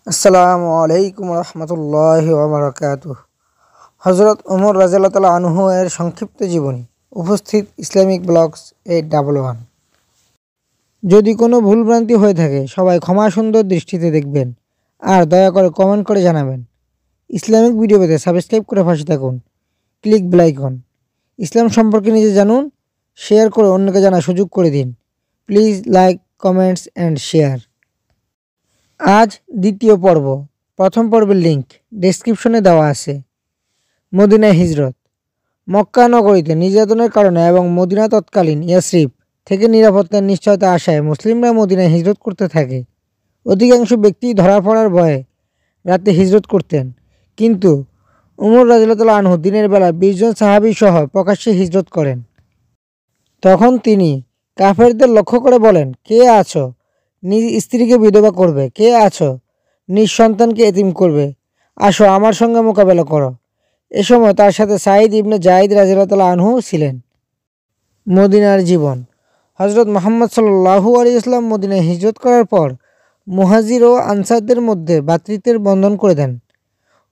আসসালামু আলাইকুম রহমতুল্লাহি ওয়া বারাকাতুহু। হযরত ওমর রাদিয়াল্লাহু তাআলা আনহু এর সংক্ষিপ্ত জীবনী। উপস্থিত ইসলামিক ব্লগস 811। যদি কোনো ভুলভ্রান্তি হয়ে থাকে সবাই ক্ষমা সুন্দর দৃষ্টিতে দেখবেন আর দয়া করে কমেন্ট করে জানাবেন। ইসলামিক ভিডিও পেতে সাবস্ক্রাইব করে পাশে থাকুন, ক্লিক বেল আইকন। ইসলাম সম্পর্কে নিজে জানুন, শেয়ার করে অন্যকে জানার সুযোগ করে দিন। Please like, comments and share. আজ দ্বিতীয় পর্ব। প্রথম পর্বের লিঙ্ক ডেসক্রিপশনে দেওয়া আছে। মদিনায় হিজরত। মক্কা নগরীতে নির্যাতনের কারণে এবং মদিনা তৎকালীন ইয়াসরিব থেকে নিরাপত্তার নিশ্চয়তা আশায় মুসলিমরা মদিনায় হিজরত করতে থাকে। অধিকাংশ ব্যক্তি ধরা পড়ার ভয়ে রাতে হিজরত করতেন, কিন্তু উমর রাদিয়াল্লাহু আনহু দিনের বেলা 20 জন সাহাবী সহ প্রকাশ্যে হিজরত করেন। তখন তিনি কাফেরদের লক্ষ্য করে বলেন, কে আছো নিজ স্ত্রীকে বিধবা করবে? কে আছো নিজ সন্তানকে এতিম করবে? আসো আমার সঙ্গে মোকাবেলা করো। এ সময় তার সাথে সাঈদ ইবনে যায়েদ রাদিয়াল্লাহু আনহু ছিলেন। মদিনার জীবন। হযরত মুহাম্মদ সাল্লাল্লাহু আলাইহি ওয়াসাল্লাম মদিনায় হিজরত করার পর মুহাজির ও আনসারদের মধ্যে ভ্রাতৃত্বের বন্ধন করে দেন।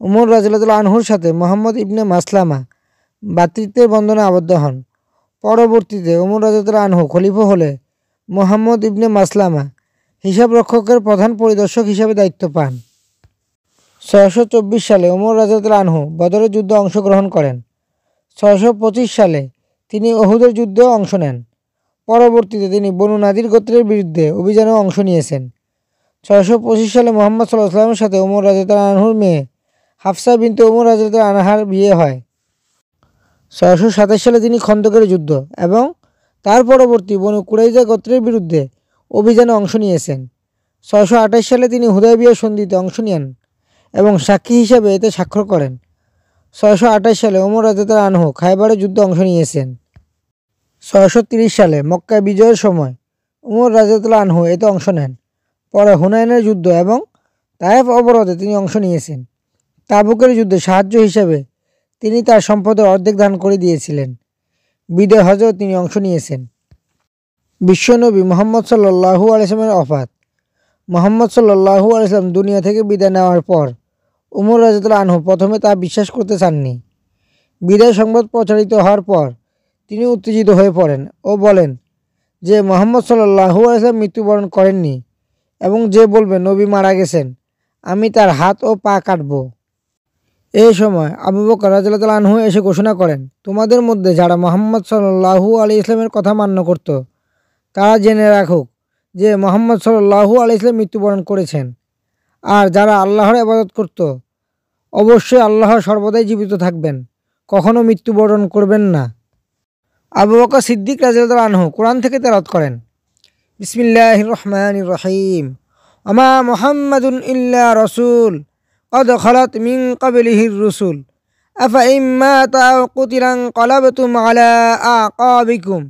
ওমর রাদিয়াল্লাহু আনহুর সাথে মুহাম্মদ ইবনে মাসলামা ভ্রাতৃত্বের বন্ধনে আবদ্ধ হন। পরবর্তীতে ওমর রাদিয়াল্লাহু আনহু খলিফা হলে মুহাম্মদ ইবনে মাসলামা হিসাব রক্ষকের প্রধান পরিদর্শক হিসাবে দায়িত্ব পান। 624 সালে ওমর রাদিয়াল্লাহু আনহু বদরের যুদ্ধে অংশগ্রহণ করেন। 625 সালে তিনি উহুদের যুদ্ধেও অংশ নেন। পরবর্তীতে তিনি বনু নাদির গোত্রের বিরুদ্ধে অভিযানেও অংশ নিয়েছেন। 625 সালে মুহাম্মদ সাল্লাল্লাহু আলাইহি ওয়াসাল্লামের সাথে ওমর রাদিয়াল্লাহু আনহুর মেয়ে হাফসা বিনতে ওমর রাদিয়াল্লাহু আনহার বিয়ে হয়। 627 সালে তিনি খন্দকের যুদ্ধ এবং তার পরবর্তী বনু কুরাইজা গোত্রের বিরুদ্ধে অভিযানে অংশ নিয়েছেন। 628 সালে তিনি হুদায়বিয়া সন্ধিতে অংশ নেন এবং সাক্ষী হিসাবে এতে স্বাক্ষর করেন। 628 সালে ওমর রাদিয়াল্লাহু আনহু খায়বারের যুদ্ধে অংশ নিয়েছেন। 630 সালে মক্কা বিজয়ের সময় ওমর রাদিয়াল্লাহু আনহু এতে অংশ নেন। পরে হুনাইনের যুদ্ধ এবং তায়েফ অবরোধে তিনি অংশ নিয়েছেন। তাবুকের যুদ্ধে সাহায্য হিসাবে তিনি তার সম্পদের অর্ধেক দান করে দিয়েছিলেন। বিদায় হজেও তিনি অংশ নিয়েছেন। বিশ্বনবী মুহাম্মদ সাল্লাল্লাহু আলাইহি ওয়াসাল্লামের ওফাত। মুহাম্মদ সাল্লাল্লাহু আলাইহি ওয়াসাল্লাম দুনিয়া থেকে বিদায় নেওয়ার পর ওমর রাদিয়াল্লাহু আনহু প্রথমে তা বিশ্বাস করতে চাননি। বিদায় সংবাদ প্রচারিত হওয়ার পর তিনি উত্তেজিত হয়ে পড়েন ও বলেন যে মুহাম্মদ সাল্লাল্লাহু আলাইহি ওয়াসাল্লাম মৃত্যুবরণ করেননি এবং যে বলবে নবী মারা গেছেন, আমি তার হাত ও পা কাটব। এই সময় আবু বকর রাদিয়াল্লাহু আনহু এসে ঘোষণা করেন, তোমাদের মধ্যে যারা মুহাম্মদ সাল্লাল্লাহু আলাইহি ওয়াসাল্লামের কথা মান্য করত তারা জেনে রাখুক যে মুহাম্মদ সাল্লাল্লাহু আলাইহি ওয়াসাল্লাম মৃত্যুবরণ করেছেন, আর যারা আল্লাহর ইবাদত করত অবশ্যই আল্লাহ সর্বদাই জীবিত থাকবেন, কখনো মৃত্যুবরণ করবেন না। আবু বকর সিদ্দিক রাদিয়াল্লাহু আনহু কোরআন থেকে তেলাওয়াত করেন, বিসমিল্লাহির রহমানির রহিম, ওমা মুহাম্মাদুন ইল্লা রাসূল قد خلت من قبله الرسل أفإن مات أو قتل انقلبتم على أعقابكم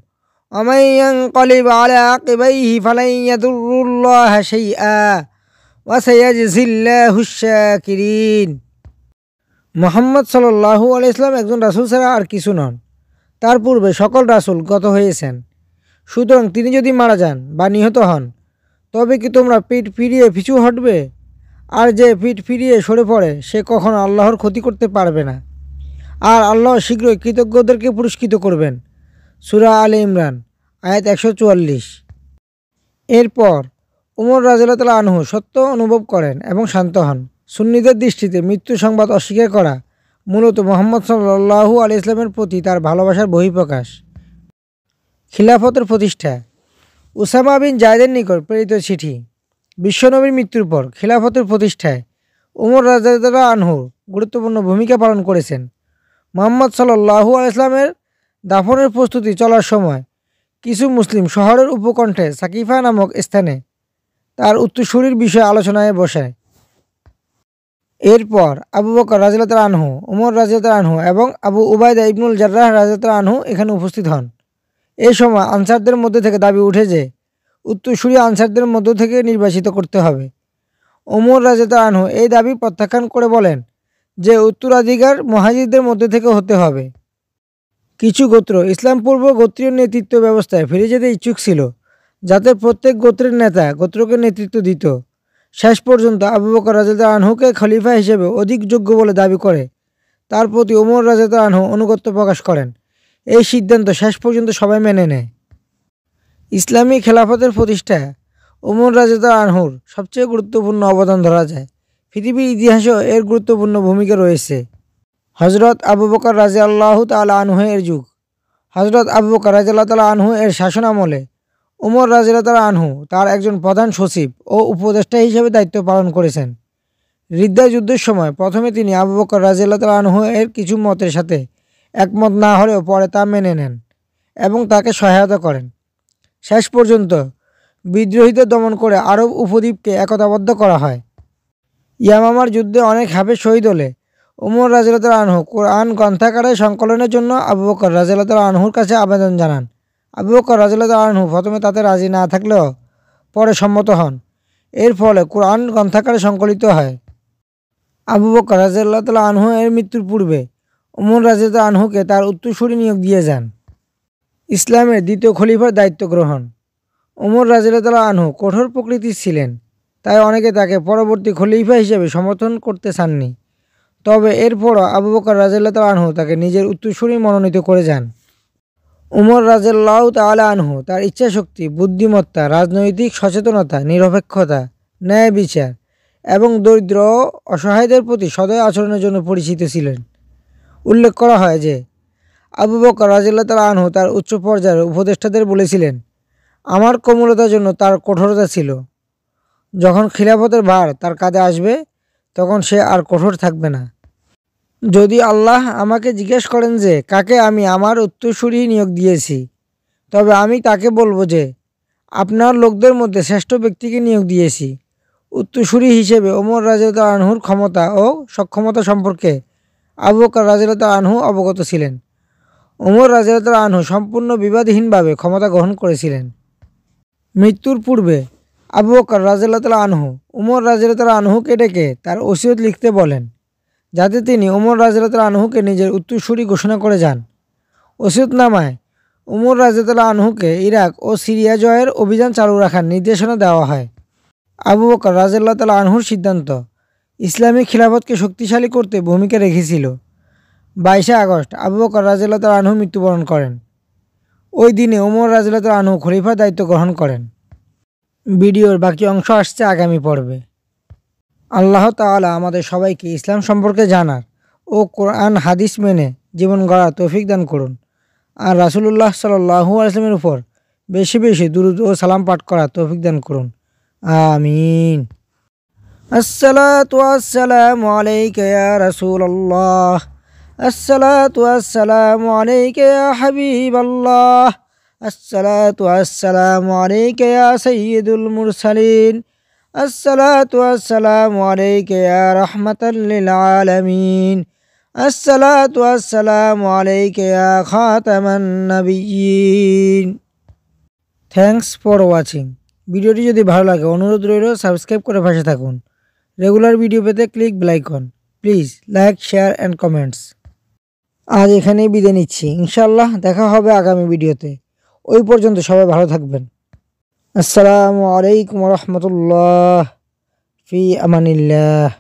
ومن ينقلب على عقبيه فلن يضر الله شيئا وسيجزي الله الشاكرين। মুহাম্মদ সাল্লাল্লাহু আলাইহি ওয়াসাল্লাম একজন রাসূল ছাড়া আর কিছু নন। তার পূর্বে সকল রাসূল গত হয়েছেন। সুতরাং তিনি যদি মারা যান বা নিহত হন তবে কি তোমরা পিঠ ফিরিয়ে পিছু হটবে? আর যে পিঠ ফিরিয়ে সরে পড়ে সে কখনো আল্লাহর ক্ষতি করতে পারবে না, আর আল্লাহ শীঘ্রই কৃতজ্ঞদেরকে পুরস্কৃত করবেন। সূরা আলে ইমরান আয়াত 144। এরপর ওমর রাদিয়াল্লাহু আনহু সত্য অনুভব করেন এবং শান্ত হন। সুন্নিদের দৃষ্টিতে মৃত্যু সংবাদ অস্বীকার করা মূলত মুহাম্মদ সাল্লাল্লাহু আলাইহি ওয়াসাল্লামের প্রতি তার ভালোবাসার বহিঃপ্রকাশ। খিলাফতের প্রতিষ্ঠা। উসামা বিন যায়েদের নিকট প্রেরিত চিঠি। বিশ্বনবীর মৃত্যুর পর খিলাফতের প্রতিষ্ঠায় ওমর রাদিয়াল্লাহু আনহু গুরুত্বপূর্ণ ভূমিকা পালন করেছেন। মুহাম্মদ সাল্লাল্লাহু আলাইহি ওয়াসাল্লামের দাফনের প্রস্তুতি চলার সময় কিছু মুসলিম শহরের উপকণ্ঠে সাকিফা নামক স্থানে তার উত্তরসূরির বিষয়ে আলোচনায় বসে। এরপর আবু বকর রাদিয়াল্লাহু আনহু, ওমর রাদিয়াল্লাহু আনহু এবং আবু উবাইদা ইবনুল জাররাহ রাদিয়াল্লাহু আনহু এখানে উপস্থিত হন। এই সময় আনসারদের মধ্যে থেকে দাবি উঠে যে উত্তরসূরি আনসারদের মধ্য থেকে নির্বাচিত করতে হবে। ওমর রাদিয়াল্লাহু আনহু এই দাবি প্রত্যাখ্যান করে বলেন যে উত্তরাধিকার মুহাজিরদের মধ্যে থেকে হতে হবে। কিছু গোত্র ইসলাম পূর্ব গোত্রীয় নেতৃত্ব ব্যবস্থায় ফিরে যেতে ইচ্ছুক ছিল, যাতে প্রত্যেক গোত্রের নেতা গোত্রকে নেতৃত্ব দিত। শেষ পর্যন্ত আবু বকর রাদিয়াল্লাহু আনহুকে খলিফা হিসেবে অধিক যোগ্য বলে দাবি করে তার প্রতি ওমর রাদিয়াল্লাহু আনহু আনুগত্য প্রকাশ করেন। এই সিদ্ধান্ত শেষ পর্যন্ত সবাই মেনে নেয়। ইসলামী খেলাফতের প্রতিষ্ঠায় ওমর রাদিয়াল্লাহু আনহুর সবচেয়ে গুরুত্বপূর্ণ অবদান ধরা যায়। পৃথিবীর ইতিহাসেও এর গুরুত্বপূর্ণ ভূমিকা রয়েছে। হযরত আবু বকর রাদিয়াল্লাহু তাআলা আনহু এর যুগ। হযরত আবু বকর রাদিয়াল্লাহু তাআলা আনহু এর শাসনামলে ওমর রাদিয়াল্লাহু তাআলা আনহু তার একজন প্রধান সচিব ও উপদেষ্টা হিসেবে দায়িত্ব পালন করেছেন। রিদ্দা যুদ্ধের সময় প্রথমে তিনি আবু বকর রাদিয়াল্লাহু তাআলা আনহু এর কিছু মতের সাথে একমত না হলেও পরে তা মেনে নেন এবং তাকে সহায়তা করেন। শেষ পর্যন্ত বিদ্রোহীদের দমন করে আরব উপদ্বীপকে একতাবদ্ধ করা হয়। ইয়ামামার যুদ্ধে অনেক হাফেজ শহীদ হলে ওমর রাদিয়াল্লাহু তাআলা আনহু কোরআন গ্রন্থাগারে সংকলনের জন্য আবু বকর রাদিয়াল্লাহু তাআলা আনহুর কাছে আবেদন জানান। আবু বকর রাদিয়াল্লাহু তাআলা আনহু প্রথমে তাতে রাজি না থাকলেও পরে সম্মত হন। এর ফলে কোরআন গ্রন্থাগারে সংকলিত হয়। আবু বকর রাদিয়াল্লাহু তাআলা আনহু এর মৃত্যুর পূর্বে ওমর রাদিয়াল্লাহু তাআলা আনহুকে তার উত্তরসূরি নিয়োগ দিয়ে যান। ইসলামের দ্বিতীয় খলিফার দায়িত্ব গ্রহণ। ওমর রাদিয়াল্লাহু তাআলা আনহু কঠোর প্রকৃতির ছিলেন, তাই অনেকে তাকে পরবর্তী খলিফা হিসেবে সমর্থন করতে চাননি। তবে এরপরও আবু বকর রাদিয়াল্লাহু তাআলা আনহু তাকে নিজের উত্তরসূরি মনোনীত করে যান। ওমর রাদিয়াল্লাহু তাআলা আনহু তার ইচ্ছাশক্তি, বুদ্ধিমত্তা, রাজনৈতিক সচেতনতা, নিরপেক্ষতা, ন্যায় বিচার এবং দরিদ্র ও অসহায়দের প্রতি সদয় আচরণের জন্য পরিচিত ছিলেন। উল্লেখ করা হয় যে আবু বকর রাদিয়াল্লাহু তাআলা আনহু তার উচ্চ পর্যায়ের উপদেষ্টাদের বলেছিলেন, আমার কোমলতার জন্য তার কঠোরতা ছিল। যখন খিলাফতের ভার তার কাঁধে আসবে তখন সে আর কঠোর থাকবে না। যদি আল্লাহ আমাকে জিজ্ঞেস করেন যে কাকে আমি আমার উত্তরসূরি নিয়োগ দিয়েছি, তবে আমি তাকে বলবো যে আপনার লোকদের মধ্যে শ্রেষ্ঠ ব্যক্তিকে নিয়োগ দিয়েছি। উত্তরসূরি হিসেবে ওমর রাদিয়াল্লাহু তাআলা আনহুর ক্ষমতা ও সক্ষমতা সম্পর্কে আবু বকর রাদিয়াল্লাহু তাআলা আনহু অবগত ছিলেন। ওমর রাদিয়াল্লাহু তাআলা আনহু সম্পূর্ণ বিবাদহীনভাবে ক্ষমতা গ্রহণ করেছিলেন। মৃত্যুর পূর্বে আবু বকর রাদিয়াল্লাহু তাআলা আনহু ওমর রাদিয়াল্লাহু তাআলা আনহুকে ডেকে তার ওসিয়ত লিখতে বলেন, যাতে তিনি ওমর রাদিয়াল্লাহু তাআলা আনহুকে নিজের উত্তরসূরি ঘোষণা করে যান। ওসিয়তনামায় ওমর রাদিয়াল্লাহু তাআলা আনহুকে ইরাক ও সিরিয়া জয়ের অভিযান চালু রাখার নির্দেশনা দেওয়া হয়। আবু বকর রাদিয়াল্লাহু তাআলা আনহুর সিদ্ধান্ত ইসলামী খিলাফতকে শক্তিশালী করতে ভূমিকা রেখেছিল। 22 আগস্ট আবু বকর রাদিয়াল্লাহু তাআলা আনহু মৃত্যুবরণ করেন। ওই দিনে ওমর রাদিয়াল্লাহু তাআলা আনহু খলিফার দায়িত্ব গ্রহণ করেন। ভিডিওর বাকি অংশ আসছে আগামী পর্বে। আল্লাহ তাআলা আমাদের সবাইকে ইসলাম সম্পর্কে জানার ও কোরআন হাদিস মেনে জীবন গড়ার তৌফিক দান করুন। আর রাসূলুল্লাহ সাল্লাল্লাহু আলাইহি ওয়াসাল্লামের উপর বেশি বেশি দুরূদ ও সালাম পাঠ করার তৌফিক দান করুন। আমিন। আসসালাতু ওয়াসসালামু আলাইকা ইয়া রাসূলুল্লাহ। আসসালাতু ওয়াসসালামু আলাইকা ইয়া হাবিবাল্লাহ। আসসালাতু ওয়াসসালামু আলাইকা ইয়া সাইয়্যিদুল মুরসালিন। আসসালাতু ওয়াসসালামু আলাইকা ইয়া রাহমাতাল লিল আলামিন। আসসালাতু ওয়াসসালামু আলাইকা ইয়া খাতামান নাবিয়্যিন। Thanks for watching. ভিডিওটি যদি ভালো লাগে অনুরোধ রইল সাবস্ক্রাইব করে পাশে থাকুন। রেগুলার ভিডিও পেতে click bell icon. Please like, share and comments. আজ এখানেই বিদায় নিচ্ছি। ইনশাআল্লাহ দেখা হবে আগামী ভিডিওতে। ওই পর্যন্ত সবাই ভালো থাকবেন। আসসালামু আলাইকুম ওয়া রাহমাতুল্লাহ। ফি আমানিল্লাহ।